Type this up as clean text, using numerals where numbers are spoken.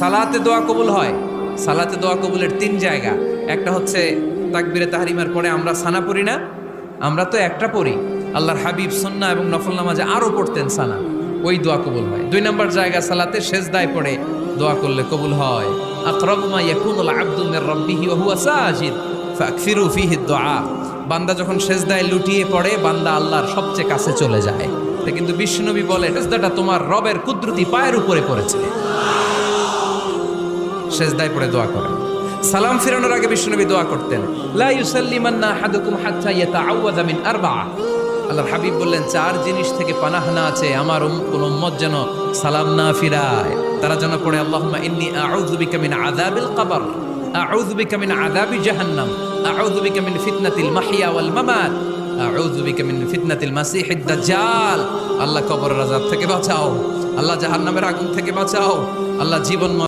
সালাতে দোয়া কবুল হয়। সালাতে দোয়া কবুলের তিন জায়গা। একটা হচ্ছে তাকবীরে তাহরিমার পরে আমরা সানা পড়ি না, আমরা তো একটা পড়ি, আল্লাহর হাবিব সুন্নাহ এবং নফল নামাজে আরো পড়তেন সানা, ওই দোয়া কবুল হয়। দুই নম্বর জায়গা সালাতে সেজদায় পড়ে দোয়া করলে কবুল হয়। আকরাবু মা ইয়াকুনুল আবদু মির রাব্বিহি ওয়া হুয়া সাজিদ ফাকসিরু ফীহি দুআ। বান্দা যখন সেজদায় লুটিয়ে পড়ে বান্দা আল্লাহর সবচেয়ে কাছে চলে যায়। তা কিন্তু বিশ্বনবী বলে সেজদাটা তোমার রবের কুদরতি পায়ের উপরে পড়েছে। সেজদায় পড়ে দোয়া করেন। সালাম ফিরানোর আগে বিশ্বনবী দোয়া করতেন, লা ইউসাল্লিমান্না আহাদুকুম হাত্তা ইয়াতাআওয়াযা মিন আরবাআ। আল্লাহর হাবিব বললেন, চার জিনিস থেকে পানাহ না আছে আমার কোন উম্মত যেন সালাম না ফিরায়। তারা যেন পড়ে আল্লাহুম্মা ইন্নী আউযু বিকা মিন আযাবিল কবর, আউযু বিকা মিন আযাবি জাহান্নাম, আউযু বিকা মিন ফিতনাতিল মাহইয়া ওয়াল মামাত, আউযু বিকা মিন ফিতনাতিল মাসিহিদ দাজ্জাল। আল্লাহ কবরের আযাব থেকে বাঁচাও, আল্লাহ জাহান্নামের আগুন থেকে বাঁচাও, আল্লাহ জীবন